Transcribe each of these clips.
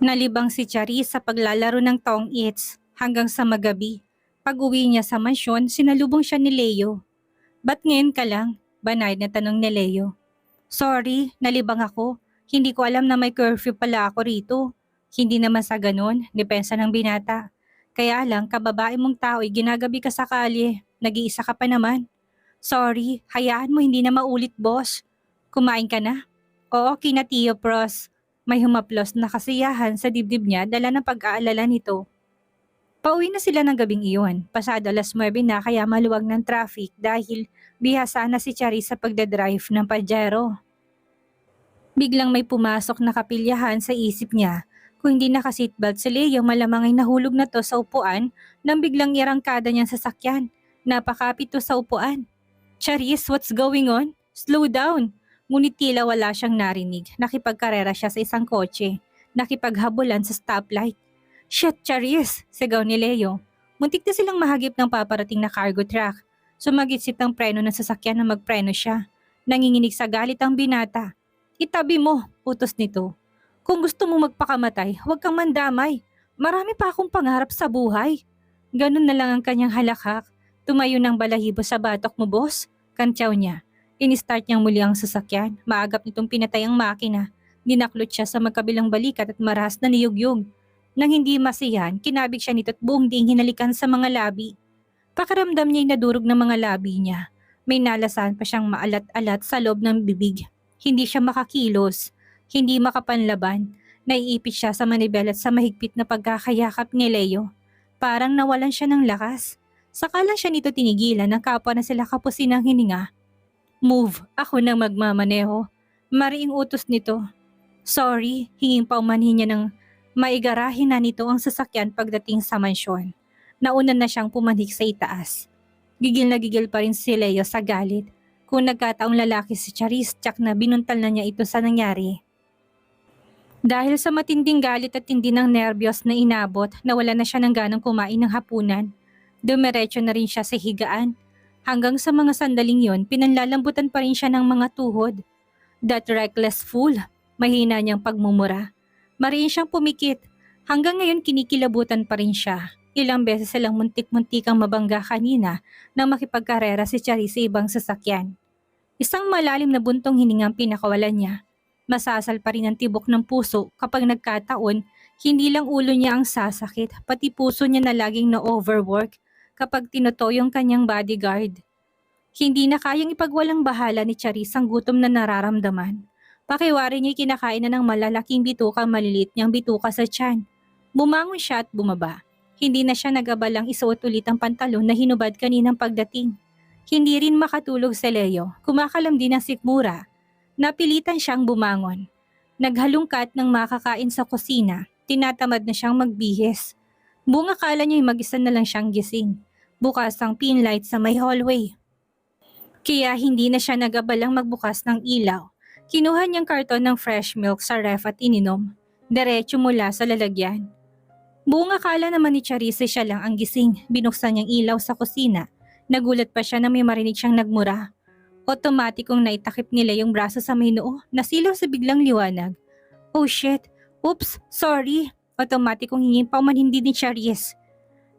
Nalibang si Charis sa paglalaro ng tong its hanggang sa magabi. Pag-uwi niya sa mansyon, sinalubong siya ni Leo. "Ba't ngayon ka lang?" Banayad na tanong ni Leo. "Sorry, nalibang ako. Hindi ko alam na may curfew pala ako rito." Hindi naman sa ganun, depensa ng binata. "Kaya lang, kababae mong tao'y ginagabi ka sa kalye. Nag-iisa ka pa naman." "Sorry, hayaan mo hindi na maulit, boss." "Kumain ka na?" "Oo, kina Tio Pros." May humaplos na kasiyahan sa dibdib niya dala ng pag-aalala nito. Pauwi na sila ng gabing iyon. Pasado 9:00 na kaya maluwag ng traffic dahil bihasa na si Charis sa pagdadrive ng Pajero. Biglang may pumasok na kapilyahan sa isip niya. Kung hindi naka-seatbelt si Leo, malamang ay nahulog na to sa upuan nang biglang irangkada niyang sasakyan. Napakapit to sa upuan. "Charis, what's going on? Slow down." Ngunit tila wala siyang narinig. Nakipagkarera siya sa isang kotse. Nakipaghabulan sa stoplight. "Shit, Charis!" sigaw ni Leo. Muntik na silang mahagip ng paparating na cargo truck. Sumagitsip ang preno ng sasakyan na magpreno siya. Nanginginig sa galit ang binata. "Itabi mo," utos nito. "Kung gusto mong magpakamatay, huwag kang mandamay. Marami pa akong pangarap sa buhay." Ganun na lang ang kanyang halakhak. "Tumayo ng balahibo sa batok mo, boss." Kantyaw niya. Inistart niyang muli ang sasakyan. Maagap nitong pinatay ang makina. Dinaklot siya sa magkabilang balikat at marahas na niyugyug. Nang hindi masiyahan, kinabig siya nito at buong ding hinalikan sa mga labi. Pakiramdam niya'y nadurog ng mga labi niya. May nalasahan pa siyang maalat-alat sa loob ng bibig. Hindi siya makakilos. Hindi makapanlaban. Naiipit siya sa manibela at sa mahigpit na pagkakayakap ni Leo. Parang nawalan siya ng lakas. Saka lang siya nito tinigilan ng kapwa na sila kapusin ng hininga. "Move, ako nang magmamaneho." Mariing utos nito. "Sorry," hinging paumanhin niya ng maigarahin na nito ang sasakyan pagdating sa mansyon. Nauna na siyang pumanik sa itaas. Gigil na gigil pa rin si Leo sa galit. Kung nagkataong lalaki si Charis, tsak na binuntal na niya ito sa nangyari. Dahil sa matinding galit at tindi ng nerbiyos na inabot, nawala na siya ng ganang kumain ng hapunan. Dumiretso na rin siya sa higaan. Hanggang sa mga sandaling yon, pinanlalambutan pa rin siya ng mga tuhod. "That reckless fool," mahina niyang pagmumura. Mariin siyang pumikit. Hanggang ngayon kinikilabutan pa rin siya. Ilang beses silang muntik-muntikang mabangga kanina nang makipagkarera si Charis sa ibang sasakyan. Isang malalim na buntong hiningang pinakawalan niya. Masasal pa rin ang tibok ng puso kapag nagkataon, hindi lang ulo niya ang sasakit, pati puso niya na laging na-overwork kapag tinutoy yung kanyang bodyguard. Hindi na kayang ipagwalang bahala ni Charis ang gutom na nararamdaman. Pakiwari niya kinakain na ng malalaking bituka malilit niyang bituka sa tiyan. Bumangon siya at bumaba. Hindi na siya nag-abalang isuot ulit ang pantalon na hinubad kaninang pagdating. Hindi rin makatulog si Leo, kumakalam din ang sikmura. Napilitan siyang bumangon. Naghalungkat ng makakain sa kusina, tinatamad na siyang magbihis. Buong akala niya'y mag-isa na lang siyang gising. Bukas ang pin light sa may hallway. Kaya hindi na siya nag-abalang magbukas ng ilaw. Kinuha niyang karton ng fresh milk sa ref at ininom. Diretso mula sa lalagyan. Buong akala naman ni Charisse siya lang ang gising. Binuksan niyang ilaw sa kusina. Nagulat pa siya na may marinig siyang nagmura. Otomatikong naitakip nila yung braso sa may noo. Nasilaw sa biglang liwanag. "Oh shit! Oops! Sorry!" Otomatikong hingin pa man hindi ni Charisse.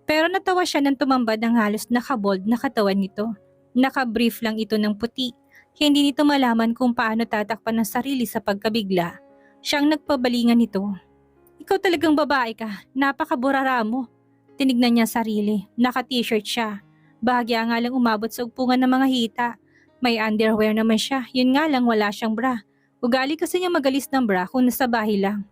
Pero natawa siya nang tumambad ng halos nakabold na katawan nito. Nakabrief lang ito ng puti. Hindi nito malaman kung paano tatakpan ng sarili sa pagkabigla. Siyang nagpabalingan nito. "Ikaw talagang babae ka. Napakaburara mo." Tinignan niya sarili. Naka-t-shirt siya. Bahagya nga lang umabot sa upungan ng mga hita. May underwear naman siya. Yun nga lang wala siyang bra. Ugali kasi niya magalis ng bra kung nasa bahay lang.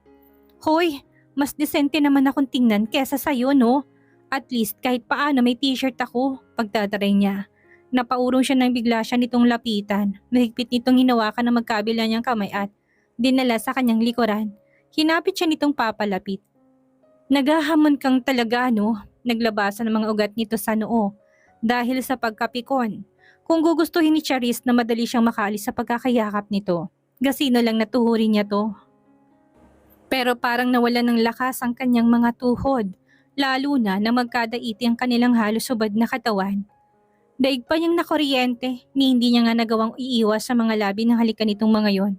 "Hoy, mas desente naman akong tingnan kesa sa'yo, no? At least kahit paano may t-shirt ako." Pagtataray niya. Napaurong siya nang bigla siya nitong lapitan. Mahigpit nitong hinawakan ng magkabila niyang kamay at dinala sa kanyang likuran. Hinapit siya nitong papalapit. "Naghahamon kang talaga, no?" Naglabasan ng mga ugat nito sa noo. Dahil sa pagkapikon. Kung gugustuhin ni Charis na madali siyang makaalis sa pagkakayakap nito, gasino lang natuhurin niya to. Pero parang nawalan ng lakas ang kanyang mga tuhod. Lalo na magkadaiti ang kanilang halos subad na katawan. Daig pa niyang nakuryente ni hindi niya nga nagawang iiwas sa mga labi ng halikan nitong mga yon.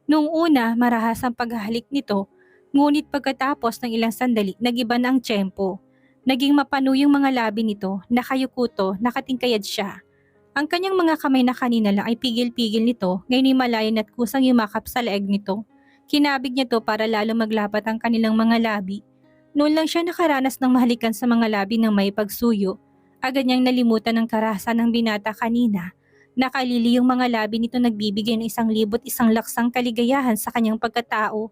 Noong una, marahas ang paghahalik nito, Ngunit pagkatapos ng ilang sandali, nagiba na ang tiyempo. Naging mapano yung mga labi nito, nakayukuto, nakatingkayad siya. Ang kanyang mga kamay na kanina lang ay pigil-pigil nito, ngayon himalayan at kusang yumakap sa leeg nito. Kinabig niya to para lalo maglapat ang kanilang mga labi. Noon lang siya nakaranas ng mahalikan sa mga labi ng may pagsuyo. Agad niyang nalimutan ang karahasan ng binata kanina. Nakalili yung mga labi nito nagbibigay ng 1,001 kaligayahan sa kanyang pagkatao.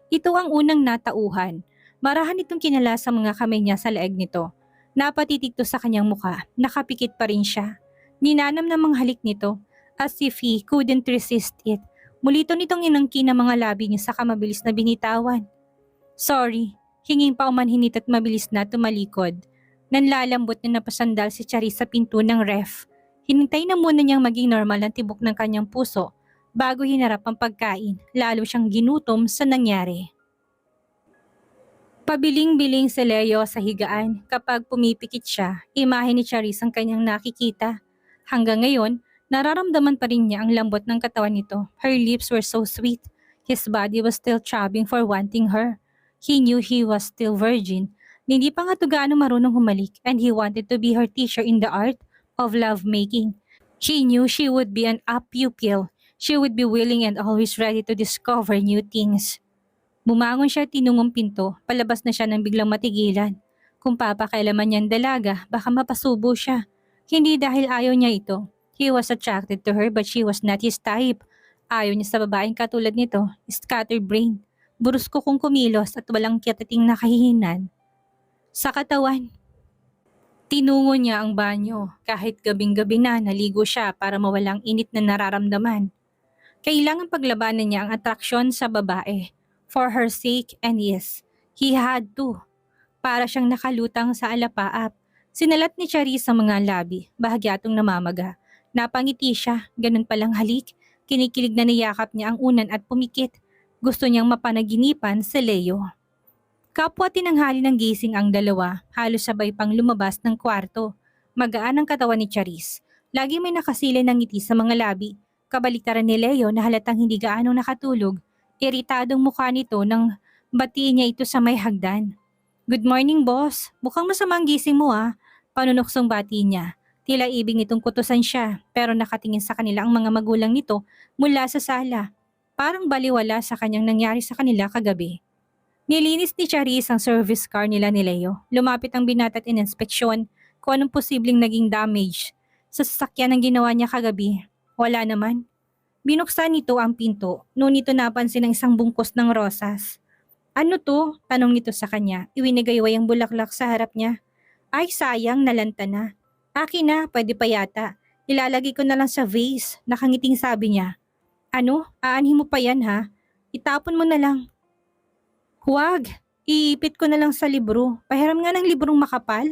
Ito ang unang natauhan. Marahan itong kinala sa mga kamay niya sa leeg nito. Napatitig to sa kanyang muka, nakapikit pa rin siya. Ninanam ng mga halik nito, as if he couldn't resist it. Mulito nitong inangkin ang mga labi niya sa mabilis na binitawan. Sorry, hinging pa umanhinit at mabilis na tumalikod. Nanlalambot na napasandal si Charis sa pinto ng ref. Hinintay na muna niyang maging normal ang tibok ng kanyang puso bago hinarap ang pagkain, lalo siyang ginutom sa nangyari. Pabiling-biling si Leo sa higaan kapag pumipikit siya, imahe ni Charis ang kanyang nakikita. Hanggang ngayon, nararamdaman pa rin niya ang lambot ng katawan nito. Her lips were so sweet. His body was still throbbing for wanting her. He knew he was still virgin. Hindi pa nga to gaano marunong humalik and he wanted to be her teacher in the art of lovemaking. He knew she would be an up pupil. She would be willing and always ready to discover new things. Bumangon siya at tinungong pinto, palabas na siya nang biglang matigilan. Kung papakailaman niyang dalaga, baka mapasubo siya. Hindi dahil ayaw niya ito. He was attracted to her but she was not his type. Ayaw niya sa babaeng katulad nito, scattered brain. Brusko kung kumilos at walang kitating nakahihinan. Sa katawan. Tinungo niya ang banyo. Kahit gabing-gabi na naligo siya para mawalang init na nararamdaman. Kailangan paglabanan niya ang atraksyon sa babae. For her sake, and yes, he had to. Para siyang nakalutang sa alapaap. Sinalat ni Charis ang mga labi, bahagyatong namamaga. Napangiti siya, ganun palang halik. Kinikilig na niyakap niya ang unan at pumikit. Gusto niyang mapanaginipan si Leo. Kapwa tinanghali ng gising ang dalawa, halos sabay pang lumabas ng kwarto. Magaan ang katawan ni Charis. Lagi may nakasilay ng ngiti sa mga labi. Kabaliktaran ni Leo na halatang hindi gaano nakatulog. Iritadong mukha nito nang batiin niya ito sa may hagdan. Good morning, boss. Mukhang masamang gising mo ah. Panunuksong bati niya. Tila ibig nitong kutusan siya pero nakatingin sa kanila ang mga magulang nito mula sa sala. Parang baliwala sa kanyang nangyari sa kanila kagabi. Nilinis ni Charis ang service car nila ni Leo. Lumapit ang binata at ininspeksyon kung anong posibleng naging damage sa sasakyan ang ginawa niya kagabi. Wala naman. Binuksan nito ang pinto, noon ito napansin ng isang bungkos ng rosas. Ano to? Tanong nito sa kanya, iwinigay-way ang bulaklak sa harap niya. Ay sayang, nalanta na. Akin na, pwede pa yata. Ilalagay ko na lang sa vase, nakangiting sabi niya. Ano? Aanhin mo pa yan ha? Itapon mo na lang. Huwag, iipit ko na lang sa libro. Pahiram nga ng librong makapal.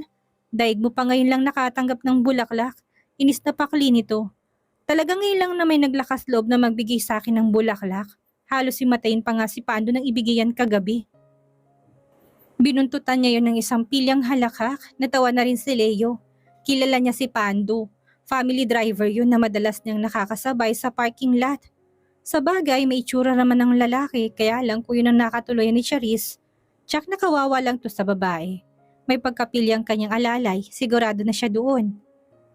Daig mo pa ngayon lang nakatanggap ng bulaklak. Inis na pakli nito. Talagang ngayon lang na may naglakas loob na magbigay sa akin ng bulaklak. Halos himatayin pa nga si Pando nang ibigayan kagabi. Binuntutan niya yon ng isang pilyang halakak, natawa na rin si Leo. Kilala niya si Pando. Family driver yun na madalas niyang nakakasabay sa parking lot. Sa bagay, may itsura naman ng lalaki, kaya lang kung yun ang nakatuloy ni Charis, tsak na kawawa lang to sa babae. May pagkapilyang kanyang alalay, sigurado na siya doon.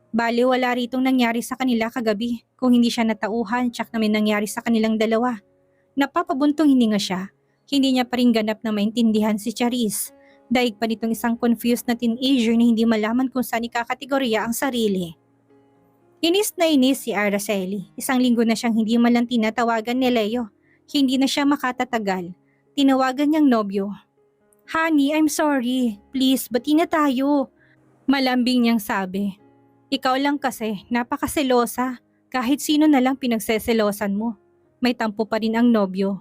Bali wala ritong nangyari sa kanila kagabi kung hindi siya natauhan tsak na may nangyari sa kanilang dalawa. Napapabuntong hininga siya. Hindi niya pa rin ganap na maintindihan si Charis. Daig pa nitong isang confused na teenager na hindi malaman kung saan ikakategorya ang sarili. Inis na inis si Araceli. 1 linggo na siyang hindi man lang tinatawagan ni Leo. Hindi na siya makatatagal. Tinawagan niyang nobyo. Honey, I'm sorry. Please, bati na tayo. Malambing niyang sabi. Ikaw lang kasi, napakaselosa. Kahit sino na lang pinagseselosan mo. May tampo pa rin ang nobyo.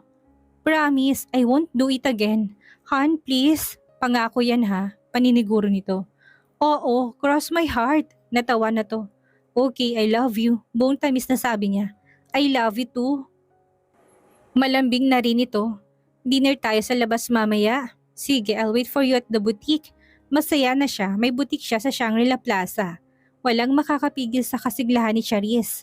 Promise, I won't do it again. Han, please. Pangako yan ha. Paniniguro nito. Oo, cross my heart. Natawa na to. Okay, I love you. Buong tamis na sabi niya. I love you too. Malambing na rin ito. Dinner tayo sa labas mamaya. Sige, I'll wait for you at the boutique. Masaya na siya. May boutique siya sa Shangri-La Plaza. Walang makakapigil sa kasiglahan ni Charis.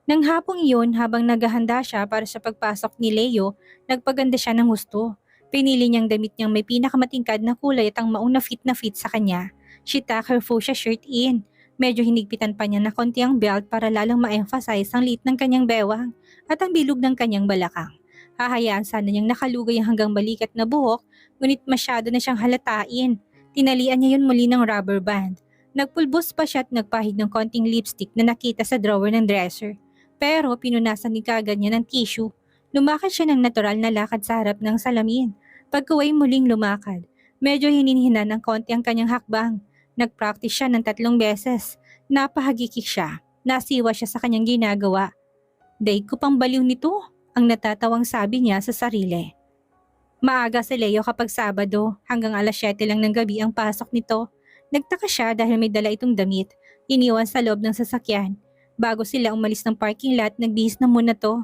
Nang hapong iyon, habang naghahanda siya para sa pagpasok ni Leo, nagpaganda siya ng gusto. Pinili niyang damit niyang may pinakamatingkad na kulay at ang maong na fit sa kanya. She tucked her fuchsia shirt in. Medyo hinigpitan pa niya na konti ang belt para lalong ma-emphasize ang liit ng kanyang bewang at ang bilog ng kanyang balakang. Hahayaan sana niyang nakalugay ang hanggang balikat na buhok, ngunit masyado na siyang halatain. Tinalian niya yun muli ng rubber band. Nagpulbos pa siya at nagpahid ng konting lipstick na nakita sa drawer ng dresser. Pero pinunasan ni kagad niya ng tissue. Lumakad siya ng natural na lakad sa harap ng salamin. Pagkuway muling lumakad, medyo hininhinan ng konti ang kanyang hakbang. Nag-practice siya ng 3 beses. Napahagikik siya. Nasiwa siya sa kanyang ginagawa. Daig ko pang baliw nito, ang natatawang sabi niya sa sarili. Maaga si Leo kapag Sabado, hanggang alas 7 lang ng gabi ang pasok nito. Nagtaka siya dahil may dala itong damit. Iniwan sa loob ng sasakyan. Bago sila umalis ng parking lot, nagbihis na muna to.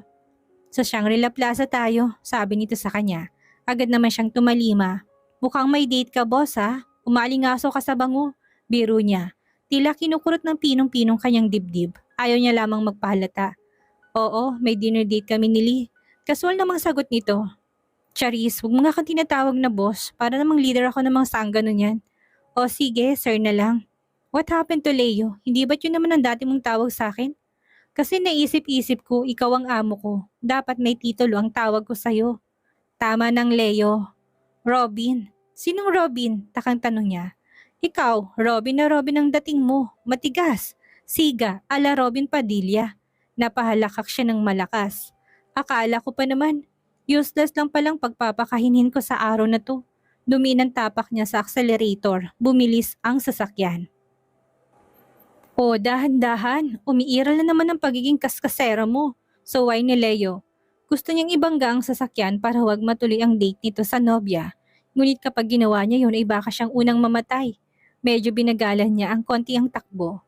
Sa Shangri-La Plaza tayo, sabi nito sa kanya. Agad naman siyang tumalima. Mukhang may date ka, boss, ha? Umalingaso ka sa bango. Biro niya. Tila kinukurot ng pinong-pinong kanyang dibdib. Ayaw niya lamang magpahalata. Oo, may dinner date kami ni Lee. Kasual namang sagot nito. Charis, huwag mo nga kang tinatawag na boss. Para namang leader ako ng mga sanggano niyan. O sige, sir na lang. What happened to Leo? Hindi ba't yun naman ang dati mong tawag sa akin? Kasi naisip-isip ko, ikaw ang amo ko. Dapat may titulo ang tawag ko sa'yo. Tama ng Leo. Robin. Sinong Robin? Takang tanong niya. Ikaw, Robin na Robin ang dating mo. Matigas. Siga, ala Robin Padilla. Napahalakak siya ng malakas. Akala ko pa naman, useless lang palang pagpapakahinhin ko sa araw na to. Dumin ang tapak niya sa accelerator. Bumilis ang sasakyan. O, dahan-dahan. Umiiral na naman ang pagiging kaskasera mo. So why ni Leo? Gusto niyang ibangga ang sasakyan para huwag matuloy ang date nito sa nobya. Ngunit kapag ginawa niya yun ay baka siyang unang mamatay. Medyo binagalan niya ang konti ang takbo.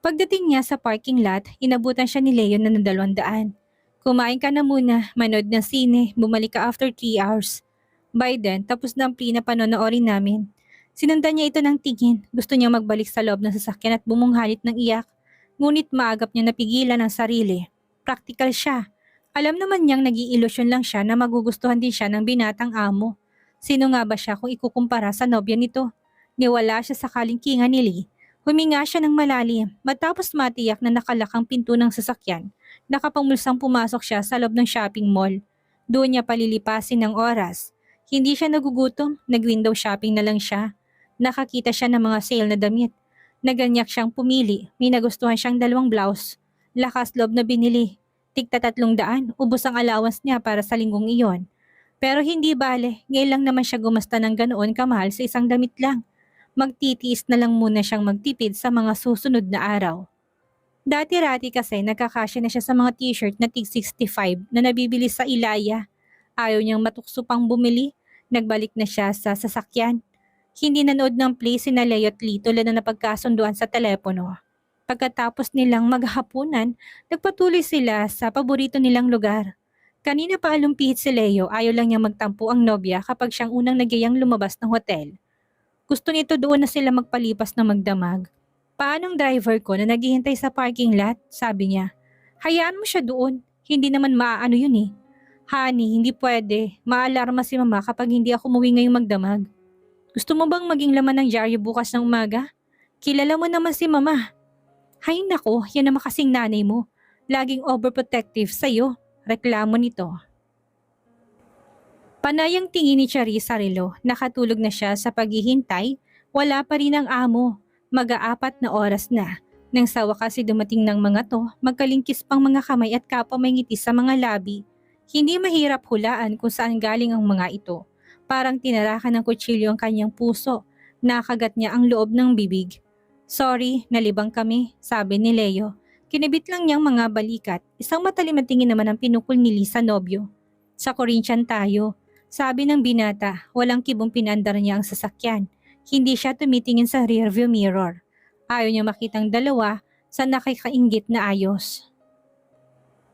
Pagdating niya sa parking lot, inabutan siya ni Leo na 200. Kumain ka na muna, manood ng sine, bumalik ka after 3 hours. By then, tapos na ang plea na panonoorin namin. Sinundan niya ito ng tingin. Gusto niya magbalik sa loob ng sasakyan at bumunghalit ng iyak. Ngunit maagap niya napigilan ang sarili. Praktikal siya. Alam naman niyang nag-iilusyon lang siya na magugustuhan din siya ng binatang amo. Sino nga ba siya kung ikukumpara sa nobya nito? Niwala siya sa kalingkingan ni Lee. Huminga siya ng malalim matapos matiyak na nakalakang pinto ng sasakyan. Nakapamulsang pumasok siya sa loob ng shopping mall. Doon niya palilipasin ng oras. Hindi siya nagugutom, nag-window shopping na lang siya. Nakakita siya ng mga sale na damit. Naganyak siyang pumili, may nagustuhan siyang 2 blouse. Lakas loob na binili. Tigta 300, ubos ang allowance niya para sa linggong iyon. Pero hindi bale, ngayon lang naman siya gumasta ng ganoon kamahal sa isang damit lang. Magtitiis na lang muna siyang magtipid sa mga susunod na araw. Dati-rati kasi nagkakasya na siya sa mga t-shirt na tig 65 na nabibili sa Ilaya. Ayaw niyang matukso pang bumili, nagbalik na siya sa sasakyan. Hindi nanood ng play si Leo at Lee tulad na napagkasunduan sa telepono. Pagkatapos nilang maghapunan, nagpatuloy sila sa paborito nilang lugar. Kanina pa alumpihit si Leo, ayaw lang niya magtampo ang nobya kapag siyang unang nagyayang lumabas ng hotel. Gusto nito doon na sila magpalipas na magdamag. Paanong driver ko na naghihintay sa parking lot? Sabi niya. Hayaan mo siya doon, hindi naman maaano yun eh. Honey, hindi pwede. Maalarma si mama kapag hindi ako umuwi ngayong magdamag. Gusto mo bang maging laman ng dyaryo bukas ng umaga? Kilala mo naman si mama. Hay nako, yan naman kasing nanay mo. Laging overprotective sa'yo. Reklamo nito. Panayang tingin ni Charis sa relo, nakatulog na siya sa paghihintay, wala pa rin ang amo. Mag-4 na oras na. Nang sa wakas dumating ng mga to, magkalingkis pang mga kamay at kapwa may ngiti sa mga labi. Hindi mahirap hulaan kung saan galing ang mga ito. Parang tinarakan ng kutsilyo ang kanyang puso. Nakagat niya ang loob ng bibig. Sorry, nalibang kami, sabi ni Leo. Kinibit lang niyang mga balikat. Isang matalim na tingin naman ang pinukol ni Lee sa nobyo. Sa Corinthian tayo, sabi ng binata, walang kibong pinandar niya ang sasakyan. Hindi siya tumitingin sa rearview mirror. Ayaw niya makitang dalawa sa nakikainggit na ayos.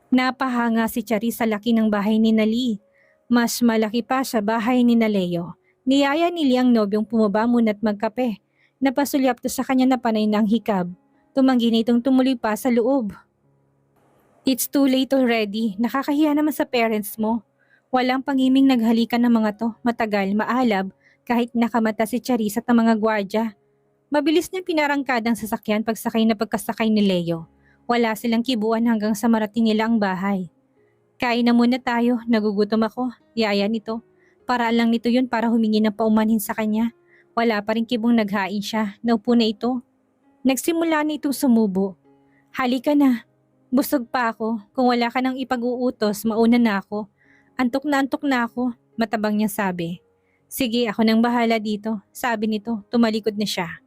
Napahanga si Charis sa laki ng bahay ni Lee. Mas malaki pa sa bahay ni Leo. Niyaya ni Lee ang nobyong pumaba muna't magkape. Napasulyap to sa kanya na panay ng hikab. Tumanggi na itong tumuloy pa sa loob. It's too late already. Nakakahiya naman sa parents mo. Walang pangiming naghalikan ng mga to, matagal, maalab, kahit nakamata si Charis at ang mga gwardya. Mabilis niyang pinarangkadang sasakyan pagsakay na pagkasakay ni Leo. Wala silang kibuan hanggang sa marating nila ang bahay. Kain na muna tayo, nagugutom ako. Yaya nito. Paraan lang nito yun para humingi ng paumanhin sa kanya. Wala pa rin kibong naghain siya. Naupo na ito. Nagsimula na itong sumubo. Halika na. Busog pa ako. Kung wala ka nang ipag-uutos, mauna na ako. Antok na ako, matabang niya sabi. Sige, ako nang bahala dito, sabi nito, tumalikod na siya.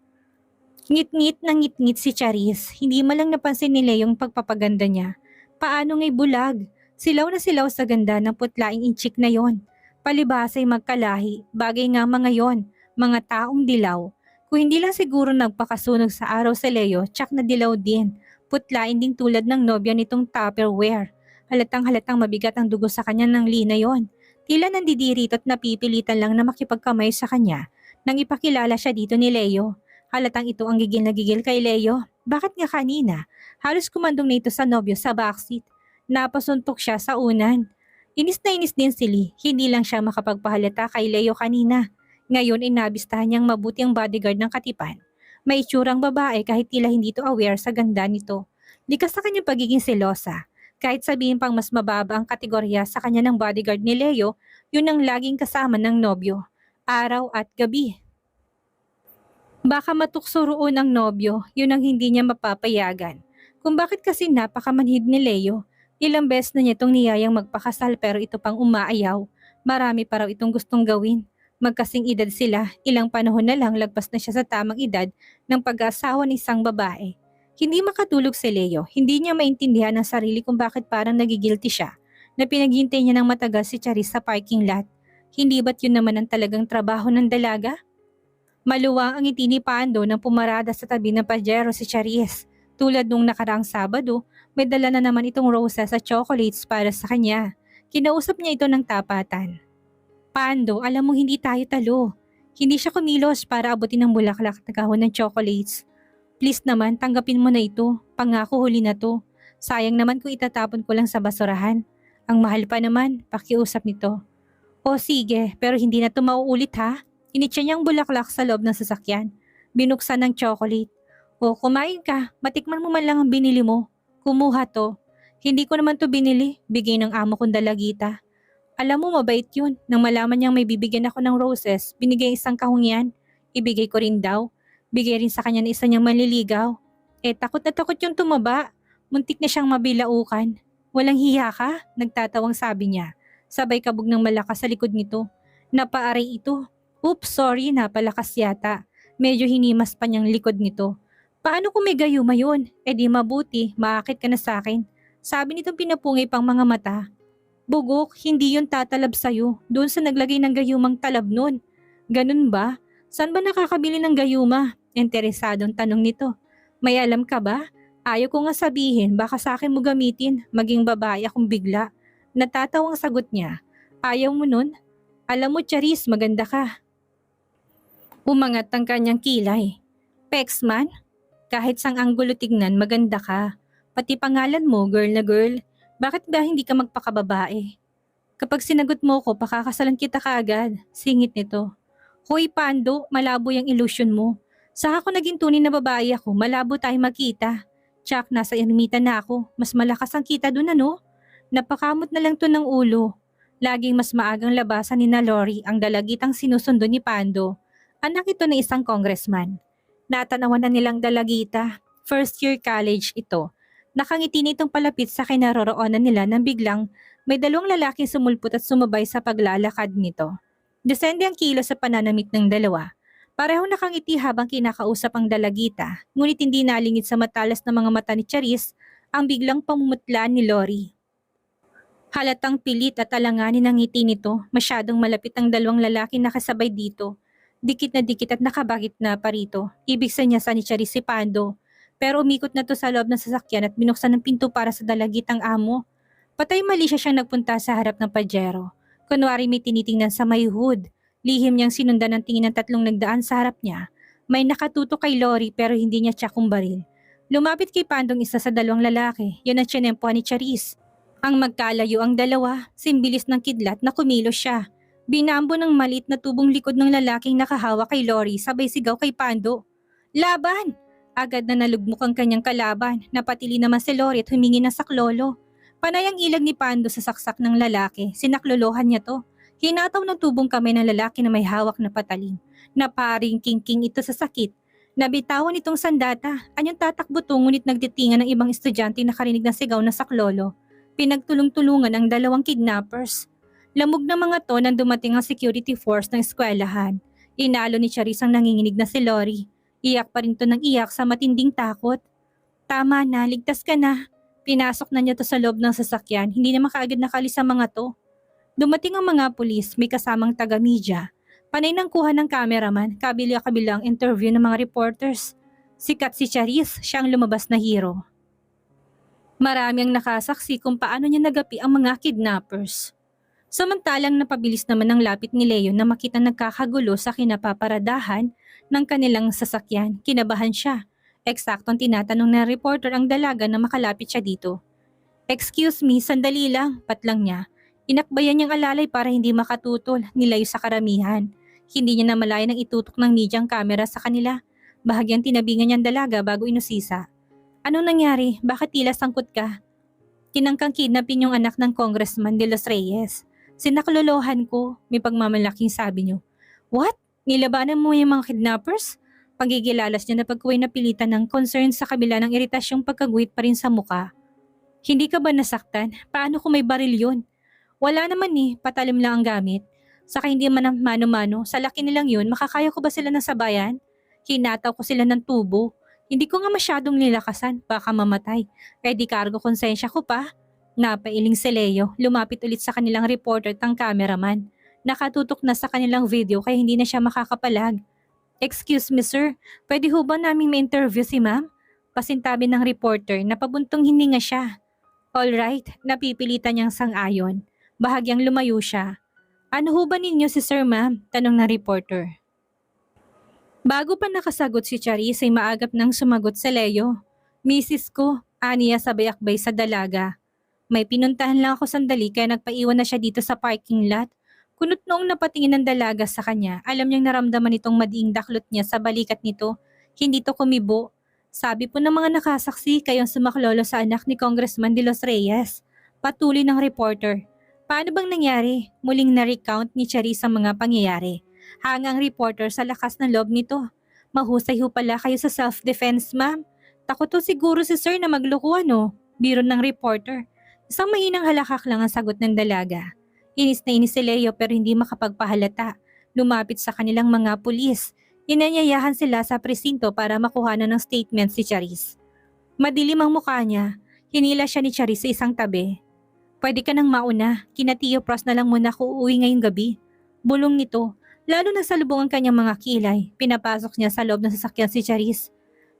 Ngit-ngit na ngit-ngit si Charis, hindi malang napansin ni Leong pagpapaganda niya. Paano nga'y bulag? Silaw na silaw sa ganda ng putlaing inchik na yon. Palibasay magkalahi, bagay nga mga yon, mga taong dilaw. Kung hindi lang siguro nagpakasunog sa araw sa Leo, tsak na dilaw din. Putlain ding tulad ng nobya nitong Tupperware. Halatang-halatang mabigat ang dugo sa kanya ng Lina yon. Tila nandidirito at napipilitan lang na makipagkamay sa kanya nang ipakilala siya dito ni Leo. Halatang ito ang gigil na gigil kay Leo. Bakit nga kanina? Halos kumandong na ito sa nobyo sa backseat. Napasuntok siya sa unan. Inis na inis din si Lee. Hindi lang siya makapagpahalata kay Leo kanina. Ngayon ay nabistahan niyang mabuti ang bodyguard ng Katipan. May itsurang babae kahit tila hindi ito aware sa ganda nito. Likas sa kanyang pagiging selosa. Kahit sabihin pang mas mababa ang kategorya sa kanya ng bodyguard ni Leo, yun ang laging kasama ng nobyo. Araw at gabi. Baka matukso roon ang nobyo, yun ang hindi niya mapapayagan. Kung bakit kasi napakamanhid ni Leo, ilang beses na niya itong niyayang magpakasal pero ito pang umaayaw. Marami pa raw itong gustong gawin. Magkasing edad sila, ilang panahon na lang lagpas na siya sa tamang edad ng pag-aasawa ng isang babae. Hindi makatulog si Leo, hindi niya maintindihan ang sarili kung bakit parang nagigilty siya na pinaghintay niya ng matagal si Charis sa parking lot. Hindi ba't yun naman ang talagang trabaho ng dalaga? Maluwang ang ngiti ni Pando nang pumarada sa tabi ng Pajero si Charis. Tulad nung nakaraang Sabado, may dala na naman itong roses at chocolates para sa kanya. Kinausap niya ito ng tapatan. Pando, alam mo hindi tayo talo. Hindi siya kumilos para abutin ng bulaklak at kahon ng chocolates. Please naman, tanggapin mo na ito. Pangako huli na to. Sayang naman kung itatapon ko lang sa basurahan. Ang mahal pa naman, pakiusap nito. O sige, pero hindi na to mauulit ha. Initya niyang bulaklak sa loob ng sasakyan. Binuksan ng chocolate. O kumain ka, matikman mo man lang ang binili mo. Kumuha to. Hindi ko naman to binili, bigay ng amo kong dalagita. Alam mo mabait yun, nang malaman niyang may bibigyan ako ng roses, binigay isang kahong yan. Ibigay ko rin daw. Bigay rin sa kanya ng isa niyang manliligaw. Takot na takot yung tumaba. Muntik na siyang mabilaukan. Walang hiya ka? Nagtatawang sabi niya. Sabay kabog ng malakas sa likod nito. Napaaray ito. Oops, sorry, napalakas yata. Medyo hinimas pa niyang likod nito. Paano kung may gayuma yun? Di mabuti, maakit ka na sa akin. Sabi nitong pinapungay pang mga mata. Bugok, hindi yun tatalab sa'yo. Doon sa naglagay ng gayumang talab nun. Ganun ba? Saan ba nakakabili ng gayuma? Interesadong tanong nito. May alam ka ba? Ayaw ko nga sabihin, baka sa akin mo gamitin, maging babae akong bigla. Natatawang sagot niya. Ayaw mo nun? Alam mo Charis, maganda ka. Umangat ang kanyang kilay. Pexman? Kahit sang anggulo tignan, maganda ka. Pati pangalan mo, girl na girl. Bakit ba hindi ka magpakababae? Kapag sinagot mo ko, pakakasalan kita kaagad. Singit nito. Hoy Pando, malabo yung illusion mo. Saka ako naging tunay na babae ako, malabo tayo makita. Tsak, nasa ermita na ako. Mas malakas ang kita dun ano? Napakamot na lang to ng ulo. Laging mas maagang labasan ni na Lori ang dalagitang sinusundo ni Pando. Anak ito ng isang congressman. Natanawan na nilang dalagita. First year college ito. Nakangiti nitong palapit sa kinaroroonan nila nang biglang may dalawang lalaking sumulpot at sumabay sa paglalakad nito. Desende ang kilo sa pananamit ng dalawa. Parehong nakangiti habang kinakausap ang dalagita, ngunit hindi nalingid sa matalas na mga mata ni Charis ang biglang pamumutlaan ni Lori. Halatang pilit at alanganin ang ngiti nito, masyadong malapit ang dalawang lalaki nakasabay dito. Dikit na dikit at nakabakit na parito. Ibig sanyasan ni Charis si Pando. Pero umikot na to sa loob ng sasakyan at binuksan ng pinto para sa dalagitang amo. Patay mali siyang nagpunta sa harap ng Pajero. Kunwari may tinitingnan sa may hood. Lihim niyang sinundan ng tingin ng tatlong nagdaan sa harap niya. May nakatuto kay Lori pero hindi niya tsakumbaril. Lumapit kay Pandong isa sa dalawang lalaki. Yan ang tsinempohan ni Charis. Ang magkalayo ang dalawa, simbilis ng kidlat na kumilos siya. Binambo ng maliit na tubong likod ng lalaking nakahawak kay Lori sabay sigaw kay Pando. Laban! Agad na nalugmok ang kanyang kalaban, napatili naman si Lori at humingi ng saklolo. Panay ang ilag ni Pando sa saksak ng lalaki, sinaklolohan niya to. Hinataw ng tubong kamay ng lalaki na may hawak na patalim. Naparing king ito sa sakit. Nabitawan itong sandata, anyang tatakbo to ngunit nagtitingan ng ibang estudyante na nakarinig ng sigaw na saklolo. Pinagtulong-tulungan ang dalawang kidnappers. Lamog ng mga to nang dumating ang security force ng eskwelahan. Inalo ni Charis ang nanginginig na si Lori. Iyak pa rin to ng iyak sa matinding takot. Tama na, ligtas ka na. Pinasok na niya to sa loob ng sasakyan, hindi na makaagad nakalis ang mga to. Dumating ang mga pulis, may kasamang taga-media. Panay ng kuha ng cameraman, kabila-kabila ang interview ng mga reporters. Sikat si Charis, siya ang lumabas na hero. Marami ang nakasaksi kung paano niya nagapi ang mga kidnappers. Samantalang napabilis naman ang lapit ni Leo na makita nagkakagulo sa kinapaparadahan ng kanilang sasakyan. Kinabahan siya. Eksaktong tinatanong ng reporter ang dalaga na makalapit siya dito. Excuse me, sandali lang, patlang niya. Inakbayan niyang alalay para hindi makatutol, nilayo sa karamihan. Hindi niya namalayan ang itutok ng medyang camera sa kanila. Bahagyang tinabingan niyang dalaga bago inusisa. Anong nangyari? Bakit tila sangkot ka? Tinangkang kidnapin yung anak ng Congressman de los Reyes. Sinaklolohan ko, may pagmamalaking sabi niyo. What? Nilabanan mo yung mga kidnappers? Pagigilalas niya na pagkuway napilitan ng concern sa kabila ng iritasyong pagkaguhit pa rin sa muka. Hindi ka ba nasaktan? Paano kung may baril yun? Wala naman patalim lang ang gamit. Saka hindi man ang mano-mano, sa laki nilang yun, makakaya ko ba sila ng sabayan? Hinataw ko sila ng tubo. Hindi ko nga masyadong nilakasan, baka mamatay. Kaya di kargo konsensya ko pa. Napailing si Leo, lumapit ulit sa kanilang reporter at ang cameraman. Nakatutok na sa kanilang video kaya hindi na siya makakapalag. Excuse me sir, pwede ho ba naming ma-interview si ma'am? Pasintabi ng reporter na pabuntong hininga siya. Alright, napipilitan niyang sang-ayon. Bahagyang lumayo siya. Ano ho ba ninyo si sir ma'am? Tanong ng reporter. Bago pa nakasagot si Charis ay maagap nang sumagot si Leo. Misis ko, aniya sabay akbay sa dalaga. May pinuntahan lang ako sandali kaya nagpaiwan na siya dito sa parking lot. Kunot noong napatingin ng dalaga sa kanya, alam niyang naramdaman itong madiing daklot niya sa balikat nito. Hindi to kumibo. Sabi po ng mga nakasaksi kayong sumaklolo sa anak ni Congressman de los Reyes. Patuloy ng reporter. Paano bang nangyari? Muling na-recount ni Charis ang mga pangyayari. Hangang reporter sa lakas ng loob nito. Mahusay ho pala kayo sa self-defense, ma'am. Takot to siguro si sir na magloko Biro ng reporter. Isang mahinang halakak lang ang sagot ng dalaga. Inis na inis si Leo pero hindi makapagpahalata. Lumapit sa kanilang mga pulis. Inanyayahan sila sa presinto para makuhanan ng statement si Charis. Madilim ang mukha niya. Hinila siya ni Charis sa isang tabi. Pwede ka nang mauna. Kina Tio Pros na lang muna ako uuwi ngayong gabi. Bulong nito. Lalo na salubong ang kanyang mga kilay. Pinapasok niya sa loob ng sasakyan si Charis.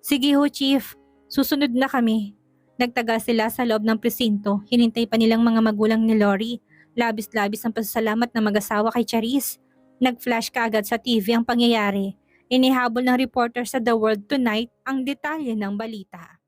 Sige ho, Chief. Susunod na kami. Nagtagal sila sa loob ng presinto. Hinintay pa nilang mga magulang ni Lori. Labis-labis ang pasasalamat ng mag-asawa kay Charis. Nag-flash kaagad sa TV ang pangyayari. Inihabol ng reporter sa The World Tonight ang detalye ng balita.